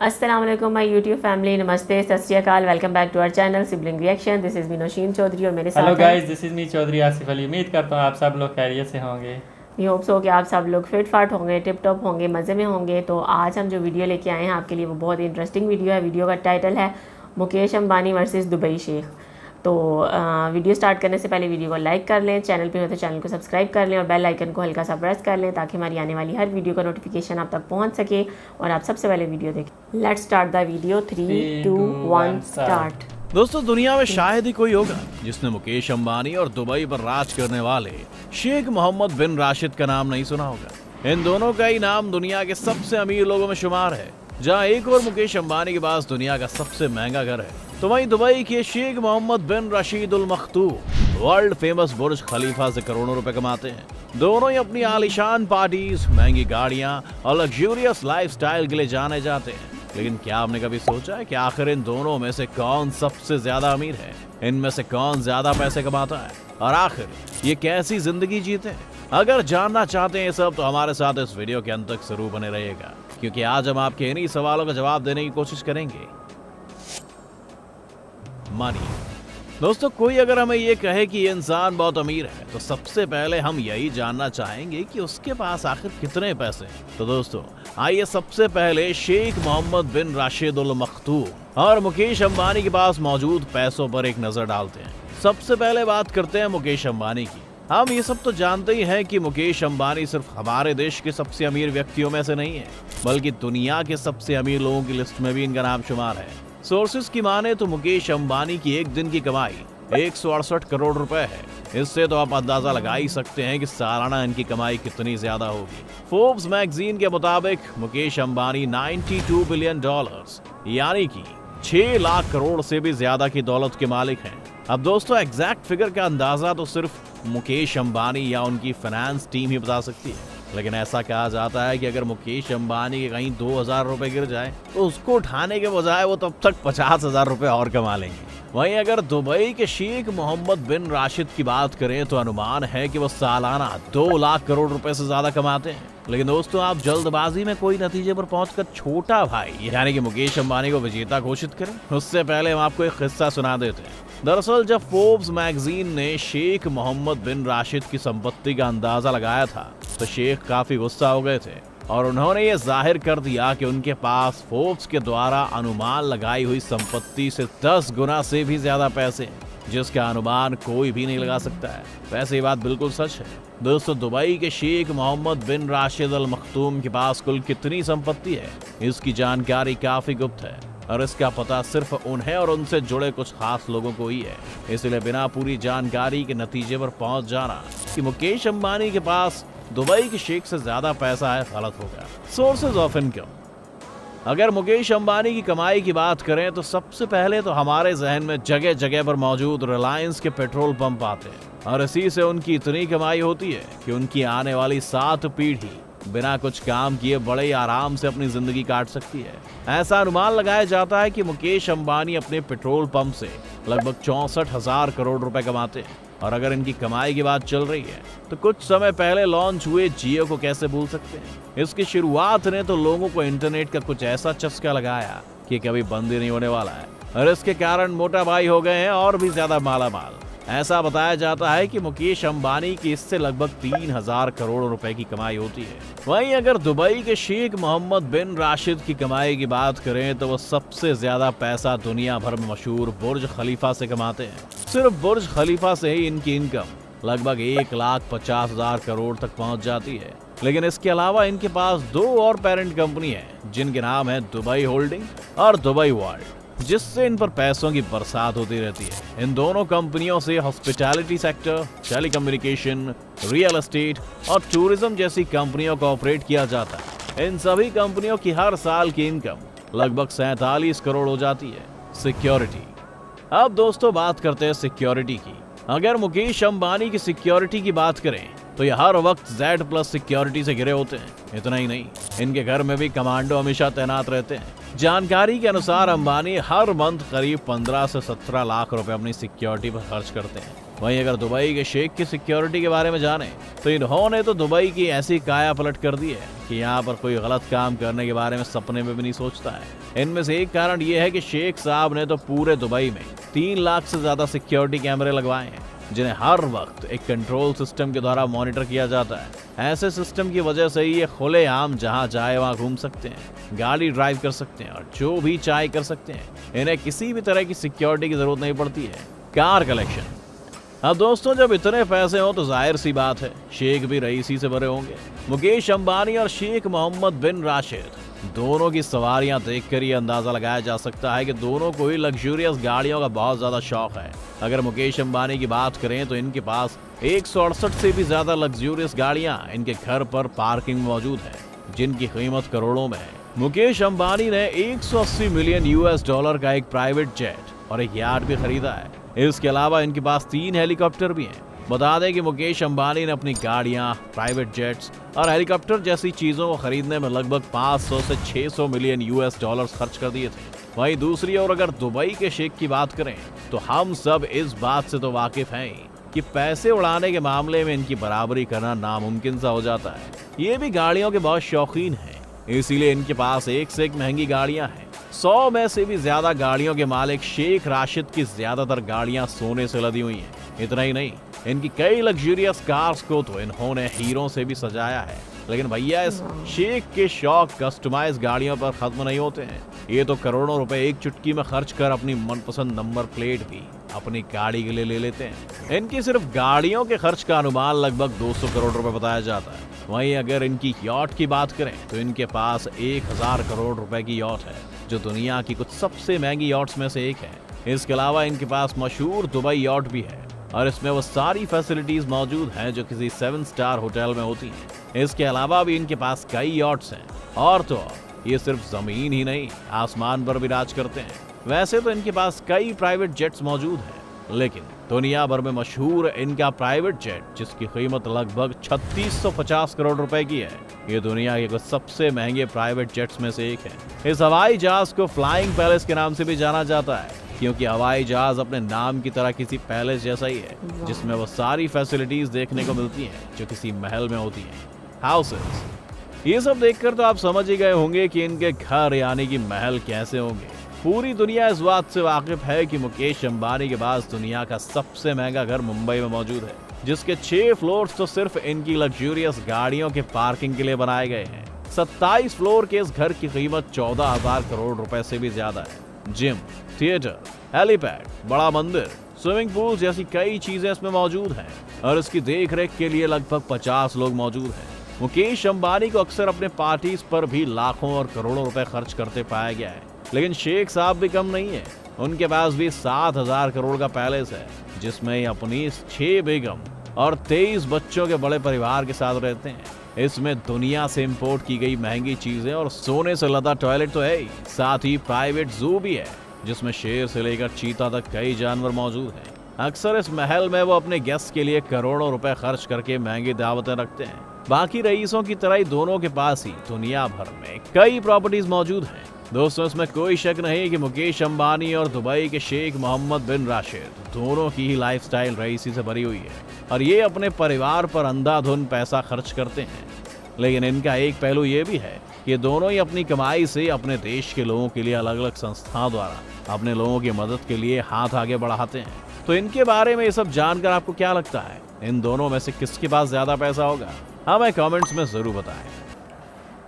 अस्सलाम वालेकुम my YouTube family, नमस्ते, सत श्री अकाल, welcome back to our channel sibling reaction. This is me Nausheen Chaudhary और मेरे साथ hello guys, this is me Chaudhary Asif Ali. उम्मीद करता हूँ आप सब लोग खैरियत से होंगे। वी होप सो कि आप सब लोग फिट फाट होंगे, टिप टॉप होंगे, मज़े में होंगे। तो आज हम जो वीडियो लेके आए हैं आपके लिए वो बहुत इंटरेस्टिंग वीडियो है। वीडियो का टाइटल है मुकेश अंबानी वर्सेस दुबई शेख। तो वीडियो स्टार्ट करने से पहले वीडियो को लाइक कर लें, चैनल पे हो तो चैनल को सब्सक्राइब कर लें और बेल आइकन को हल्का सा प्रेस कर लें ताकि हमारी आने वाली हर वीडियो का नोटिफिकेशन आप तक पहुंच सके और आप सबसे पहले वीडियो देखें। Let's start the video. 3, 2, 1 start. दोस्तों, दुनिया में शायद ही कोई होगा जिसने मुकेश अंबानी और दुबई पर राज करने वाले शेख मोहम्मद बिन राशिद का नाम नहीं सुना होगा। इन दोनों का ही नाम दुनिया के सबसे अमीर लोगों में शुमार है। जहां एक और मुकेश अंबानी के पास दुनिया का सबसे महंगा घर है, तो वहीं दुबई के शेख मोहम्मद बिन रशीद अल मखतूम वर्ल्ड फेमस बुर्ज खलीफा से करोड़ों रुपए कमाते हैं। दोनों ही अपनी आलीशान पार्टीज, महंगी गाड़ियां और लग्जूरियस लाइफस्टाइल के लिए जाने जाते हैं। लेकिन क्या आपने कभी सोचा है कि आखिर इन दोनों में से कौन सबसे ज्यादा अमीर है? इनमें से कौन ज्यादा पैसे कमाता है और आखिर ये कैसी जिंदगी जीते हैं? अगर जानना चाहते हैं ये सब, तो हमारे साथ इस वीडियो के अंत तक जरूर बने रहिएगा, क्योंकि आज हम आपके इन्हीं सवालों का जवाब देने की कोशिश करेंगे। मनी। दोस्तों, कोई अगर हमें ये कहे कि ये इंसान बहुत अमीर है, तो सबसे पहले हम यही जानना चाहेंगे कि उसके पास आखिर कितने पैसे हैं। तो दोस्तों, आइए सबसे पहले शेख मोहम्मद बिन राशिद अल मखतूम और मुकेश अंबानी के पास मौजूद पैसों पर एक नजर डालते हैं। सबसे पहले बात करते हैं मुकेश अंबानी की। हम ये सब तो जानते ही हैं कि मुकेश अंबानी सिर्फ हमारे देश के सबसे अमीर व्यक्तियों में से नहीं है, बल्कि दुनिया के सबसे अमीर लोगों की लिस्ट में भी इनका नाम शुमार है। सोर्सेज की माने तो मुकेश अंबानी की एक दिन की कमाई 168 करोड़ रुपए है। इससे तो आप अंदाजा लगा ही सकते हैं कि सालाना इनकी कमाई कितनी ज्यादा होगी। फोर्ब्स मैगजीन के मुताबिक मुकेश अंबानी 92 बिलियन डॉलर्स यानी कि 6 लाख करोड़ से भी ज्यादा की दौलत के मालिक हैं। अब दोस्तों, एग्जैक्ट फिगर का अंदाजा तो सिर्फ मुकेश अंबानी या उनकी फाइनेंस टीम ही बता सकती है। लेकिन ऐसा कहा जाता है कि अगर मुकेश अंबानी के कहीं 2000 रुपए गिर जाए, तो उसको उठाने के बजाय वो तब तक 50,000 रुपए और कमा लेंगे। वहीं अगर दुबई के शेख मोहम्मद बिन राशिद की बात करें, तो अनुमान है कि वो सालाना 2 लाख करोड़ रुपए से ज्यादा कमाते हैं। लेकिन दोस्तों, आप जल्दबाजी में कोई नतीजे पर पहुंचकर छोटा भाई यानी कि मुकेश अंबानी को विजेता घोषित करें, उससे पहले हम आपको एक किस्सा सुना देते हैं। दरअसल जब फोर्ब्स मैगजीन ने शेख मोहम्मद बिन राशिद की संपत्ति का अंदाजा लगाया था, तो शेख काफी गुस्सा हो गए थे और उन्होंने ये जाहिर कर दिया कि उनके पास फोर्ब्स के द्वारा अनुमान लगाई हुई संपत्ति से 10 गुना से भी ज्यादा पैसे हैं, जिसका अनुमान कोई भी नहीं लगा सकता है। वैसे ये बात बिल्कुल सच है। दोस्तों, दुबई के शेख मोहम्मद बिन राशिद अल मखतूम के पास कुल कितनी संपत्ति है, इसकी जानकारी काफी गुप्त है और इसका पता सिर्फ उन्हें और उनसे जुड़े कुछ खास लोगों को ही है। इसलिए बिना पूरी जानकारी के नतीजे पर पहुंच जाना कि मुकेश अंबानी के पास दुबई के शेख से ज्यादा पैसा है, गलत होगा। Sources of income. अगर मुकेश अंबानी की कमाई की बात करें, तो सबसे पहले तो हमारे जहन में जगह जगह पर मौजूद रिलायंस के पेट्रोल पंप आते हैं और इसी से उनकी इतनी कमाई होती है कि उनकी आने वाली 7 पीढ़ी बिना कुछ काम किए बड़े ही आराम से अपनी जिंदगी काट सकती है। ऐसा अनुमान लगाया जाता है कि मुकेश अंबानी अपने पेट्रोल पंप से लगभग 64,000 करोड़ रुपए कमाते हैं। और अगर इनकी कमाई की बात चल रही है, तो कुछ समय पहले लॉन्च हुए जियो को कैसे भूल सकते हैं। इसकी शुरुआत ने तो लोगों को इंटरनेट का कुछ ऐसा चस्का लगाया कि कभी बंद ही नहीं होने वाला है और इसके कारण मोटा भाई हो गए हैं और भी ज्यादा माला माल। ऐसा बताया जाता है कि मुकेश अंबानी की इससे लगभग 3000 करोड़ रुपए की कमाई होती है। वहीं अगर दुबई के शेख मोहम्मद बिन राशिद की कमाई की बात करें, तो वो सबसे ज्यादा पैसा दुनिया भर में मशहूर बुर्ज खलीफा से कमाते हैं। सिर्फ बुर्ज खलीफा से ही इनकी इनकम लगभग 1,50,000 करोड़ तक पहुंच जाती है। लेकिन इसके अलावा इनके पास 2 और पेरेंट कंपनी है, जिनके नाम है दुबई होल्डिंग और दुबई वर्ल्ड, जिससे इन पर पैसों की बरसात होती रहती है। इन दोनों कंपनियों से hospitality sector, telecommunication, real estate और टूरिज्म जैसी कंपनियों को ऑपरेट किया जाता है। इन सभी कंपनियों की हर साल की इनकम लगभग 47 करोड़ हो जाती है। सिक्योरिटी। अब दोस्तों, बात करते हैं सिक्योरिटी की। अगर मुकेश अंबानी की सिक्योरिटी की बात करें, तो ये हर वक्त Z+ सिक्योरिटी से घिरे होते हैं। इतना ही नहीं, इनके घर में भी कमांडो हमेशा तैनात रहते हैं। जानकारी के अनुसार अंबानी हर मंथ करीब 15 से 17 लाख रुपए अपनी सिक्योरिटी पर खर्च करते हैं। वहीं अगर दुबई के शेख की सिक्योरिटी के बारे में जाने तो इन्होंने तो दुबई की ऐसी काया पलट कर दी है कि यहाँ पर कोई गलत काम करने के बारे में सपने में भी नहीं सोचता है। इनमें से एक कारण यह है कि शेख साहब ने तो पूरे दुबई में 3 लाख से ज्यादा सिक्योरिटी कैमरे लगवाए हैं, जिन्हें हर वक्त एक कंट्रोल सिस्टम के द्वारा मॉनिटर किया जाता है। ऐसे सिस्टम की वजह से ये खुलेआम जहां चाहे वहां घूम सकते हैं, गाड़ी ड्राइव कर सकते हैं और जो भी चाहे कर सकते हैं। इन्हें किसी भी तरह की सिक्योरिटी की जरूरत नहीं पड़ती है। Car collection. अब दोस्तों, जब इतने पैसे हो तो जाहिर सी बात है शेख भी रईसी से भरे होंगे। मुकेश अंबानी और शेख मोहम्मद बिन राशिद दोनों की सवारियां देखकर ये अंदाजा लगाया जा सकता है कि दोनों को ही लग्जूरियस गाड़ियों का बहुत ज्यादा शौक है। अगर मुकेश अंबानी की बात करें तो इनके पास 168 से भी ज्यादा लग्जूरियस गाड़ियां इनके घर पर पार्किंग में मौजूद है, जिनकी कीमत करोड़ों में है। मुकेश अंबानी ने 180 मिलियन US डॉलर का एक प्राइवेट जेट और एक यार्ड भी खरीदा है। इसके अलावा इनके पास 3 हेलीकॉप्टर भी हैं। बता दें कि मुकेश अंबानी ने अपनी गाड़ियां, प्राइवेट जेट्स और हेलीकॉप्टर जैसी चीजों को खरीदने में लगभग 500 से 600 मिलियन US डॉलर खर्च कर दिए थे। वहीं दूसरी ओर अगर दुबई के शेख की बात करें तो हम सब इस बात से तो वाकिफ हैं कि पैसे उड़ाने के मामले में इनकी बराबरी करना नामुमकिन सा हो जाता है। ये भी गाड़ियों के बहुत शौकीन हैं, इसीलिए इनके पास एक से एक महंगी गाड़ियां हैं। 100 में से भी ज्यादा गाड़ियों के मालिक शेख राशिद की ज्यादातर गाड़ियां सोने से लदी हुई हैं। इतना ही नहीं, इनकी कई लग्जूरियस कार्स को तो इन्होंने हीरो से भी सजाया है। लेकिन भैया, इस शेख के शौक कस्टमाइज गाड़ियों पर खत्म नहीं होते हैं। ये तो करोड़ों रुपए एक चुटकी में खर्च कर अपनी मनपसंद नंबर प्लेट भी अपनी गाड़ी के लिए ले लेते हैं। इनकी सिर्फ गाड़ियों के खर्च का अनुमान लगभग 200 करोड़ रुपए बताया जाता है। वहीं अगर इनकी यॉट की बात करें तो इनके पास 1000 करोड़ रुपए की यॉट है, जो दुनिया की कुछ सबसे महंगी यॉट्स में से एक है। इसके अलावा इनके पास मशहूर दुबई यॉट भी है और इसमें वो सारी फैसिलिटीज मौजूद हैं जो किसी 7 स्टार होटल में होती हैं। इसके अलावा भी इनके पास कई यॉट्स हैं और तो ये सिर्फ जमीन ही नहीं, आसमान पर भी राज करते हैं। वैसे तो इनके पास कई प्राइवेट जेट्स मौजूद हैं, लेकिन दुनिया भर में मशहूर इनका प्राइवेट जेट, जिसकी कीमत लगभग 3650 करोड़ रुपए की है, ये दुनिया के कुछ सबसे महंगे प्राइवेट जेट्स में से एक है। इस हवाई जहाज को फ्लाइंग पैलेस के नाम से भी जाना जाता है, क्योंकि हवाई जहाज अपने नाम की तरह किसी पैलेस जैसा ही है, जिसमें वो सारी फैसिलिटीज देखने को मिलती हैं जो किसी महल में होती हैं। हाउसेस। ये सब देखकर तो आप समझ ही गए होंगे कि इनके घर यानी कि महल कैसे होंगे। पूरी दुनिया इस बात से वाकिफ है कि मुकेश अंबानी के पास दुनिया का सबसे महंगा घर मुंबई में मौजूद है, जिसके 6 फ्लोर्स तो सिर्फ इनकी लग्जूरियस गाड़ियों के पार्किंग के लिए बनाए गए हैं। 27 फ्लोर के इस घर की कीमत 14,000 करोड़ रुपए से भी ज्यादा है। जिम, थिएटर, हेलीपैड, बड़ा मंदिर, स्विमिंग पूल जैसी कई चीजें इसमें मौजूद हैं और इसकी देखरेख के लिए लगभग 50 लोग मौजूद हैं। मुकेश अंबानी को अक्सर अपने पार्टीज पर भी लाखों और करोड़ों रुपए खर्च करते पाया गया है, लेकिन शेख साहब भी कम नहीं है। उनके पास भी 7000 करोड़ का पैलेस है, जिसमें अपनी 6 बेगम और 23 बच्चों के बड़े परिवार के साथ रहते हैं। इसमें दुनिया से इंपोर्ट की गई महंगी चीजें और सोने से लदा टॉयलेट तो है ही, साथ ही प्राइवेट जू भी है, जिसमें शेर से लेकर चीता तक कई जानवर मौजूद हैं। अक्सर इस महल में वो अपने गेस्ट के लिए करोड़ों रुपए खर्च करके महंगी दावतें रखते हैं। बाकी रईसों की तरह ही दोनों के पास ही दुनिया भर में कई प्रॉपर्टीज मौजूद हैं। दोस्तों, इसमें कोई शक नहीं कि मुकेश अंबानी और दुबई के शेख मोहम्मद बिन राशिद दोनों की ही लाइफस्टाइल रईसी से भरी हुई है और ये अपने परिवार पर अंधाधुन पैसा खर्च करते हैं। लेकिन इनका एक पहलू ये भी है कि दोनों ही अपनी कमाई से अपने देश के लोगों के लिए अलग अलग संस्थाओं द्वारा अपने लोगों की मदद के लिए हाथ आगे बढ़ाते हैं। तो इनके बारे में ये सब जानकर आपको क्या लगता है? इन दोनों में से किसके पास ज्यादा पैसा होगा? हमें कमेंट्स में जरूर बताएं।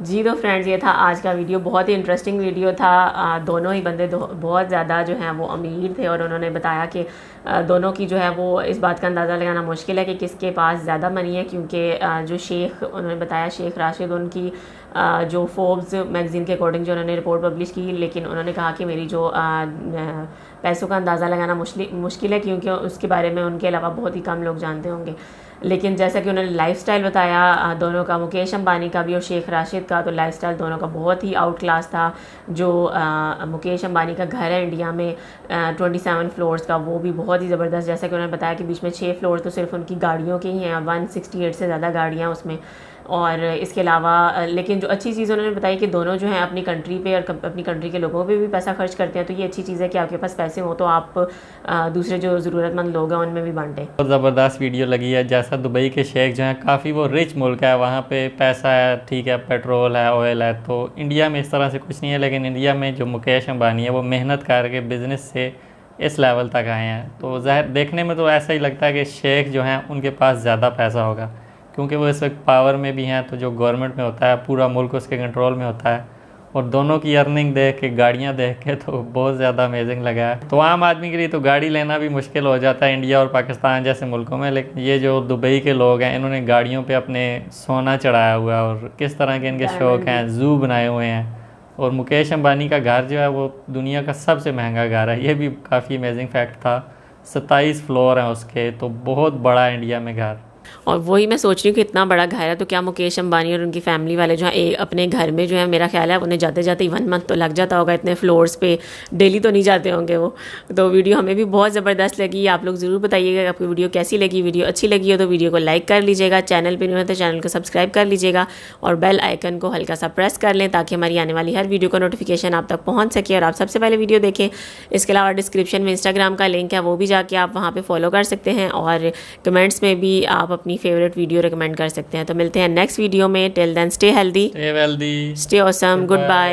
जी तो फ्रेंड्स, ये था आज का वीडियो। बहुत ही इंटरेस्टिंग वीडियो था। दोनों ही बंदे बहुत ज़्यादा जो हैं वो अमीर थे और उन्होंने बताया कि दोनों की जो है वो इस बात का अंदाज़ा लगाना मुश्किल है कि किसके पास ज़्यादा मनी है, क्योंकि जो शेख उन्होंने बताया शेख राशिद, उनकी जो फोर्ब्स मैगज़ीन के अकॉर्डिंग जो उन्होंने रिपोर्ट पब्लिश की, लेकिन उन्होंने कहा कि मेरी जो पैसों का अंदाज़ा लगाना मुश्किल है, क्योंकि उसके बारे में उनके अलावा बहुत ही कम लोग जानते होंगे। लेकिन जैसा कि उन्होंने लाइफस्टाइल बताया दोनों का, मुकेश अंबानी का भी और शेख राशिद का, तो लाइफस्टाइल दोनों का बहुत ही आउट क्लास था। जो मुकेश अंबानी का घर है इंडिया में 27 फ्लोर्स का, वो भी बहुत ही ज़बरदस्त। जैसा कि उन्होंने बताया कि बीच में 6 फ्लोर तो सिर्फ उनकी गाड़ियों के ही हैं, 168 से ज़्यादा गाड़ियाँ उसमें और इसके अलावा लेकिन जो अच्छी चीज़ उन्होंने बताई कि दोनों जो हैं अपनी कंट्री पे और अपनी कंट्री के लोगों पे भी पैसा खर्च करते हैं। तो ये अच्छी चीज़ है कि आपके पास पैसे हो तो आप दूसरे जो ज़रूरतमंद लोग हैं उनमें भी बांटें। बहुत ज़बरदस्त वीडियो लगी है। जैसा दुबई के शेख जो हैं काफ़ी वो रिच मुल्क है, वहाँ पे पैसा है, ठीक है, पेट्रोल है, ऑयल है। तो इंडिया में इस तरह से कुछ नहीं है, लेकिन इंडिया में जो मुकेश अंबानी है वो मेहनत करके बिज़नेस से इस लेवल तक आए हैं। तो ज़ाहिर देखने में तो ऐसा ही लगता है कि शेख जो हैं उनके पास ज़्यादा पैसा होगा, क्योंकि वो इस वक्त पावर में भी हैं। तो जो गवर्नमेंट में होता है पूरा मुल्क उसके कंट्रोल में होता है। और दोनों की अर्निंग देख के, गाड़ियाँ देख के तो बहुत ज़्यादा अमेजिंग लगा है। तो आम आदमी के लिए तो गाड़ी लेना भी मुश्किल हो जाता है इंडिया और पाकिस्तान जैसे मुल्कों में, लेकिन ये जो दुबई के लोग हैं इन्होंने गाड़ियों पे अपने सोना चढ़ाया हुआ है और किस तरह के इनके शौक़ हैं, ज़ू बनाए हुए हैं। और मुकेश अंबानी का घर जो है वो दुनिया का सबसे महंगा घर है, ये भी काफ़ी अमेजिंग फैक्ट था। 27 फ्लोर हैं उसके, तो बहुत बड़ा है इंडिया में घर। और वही मैं सोच रही हूँ कि इतना बड़ा घर है तो क्या मुकेश अंबानी और उनकी फैमिली वाले जो हैं अपने घर में जो है, मेरा ख्याल है उन्हें जाते जाते 1 मंथ तो लग जाता होगा। इतने फ्लोर्स पे डेली तो नहीं जाते होंगे वो। तो वीडियो हमें भी बहुत ज़बरदस्त लगी। आप लोग ज़रूर बताइएगा आपको वीडियो कैसी लगी। वीडियो अच्छी लगी हो तो वीडियो को लाइक कर लीजिएगा, चैनल पर नहीं हो तो चैनल को सब्सक्राइब कर लीजिएगा और बेल आइकन को हल्का सा प्रेस कर लें ताकि हमारी आने वाली हर वीडियो का नोटिफिकेशन आप तक पहुँच सके और आप सबसे पहले वीडियो देखें। इसके अलावा डिस्क्रिप्शन में इंस्टाग्राम का लिंक है, वो भी जाके आप वहाँ पर फॉलो कर सकते हैं और कमेंट्स में भी आप अपनी फेवरेट वीडियो रिकमेंड कर सकते हैं। तो मिलते हैं नेक्स्ट वीडियो में। Till then stay healthy, stay wealthy, stay awesome, good bye.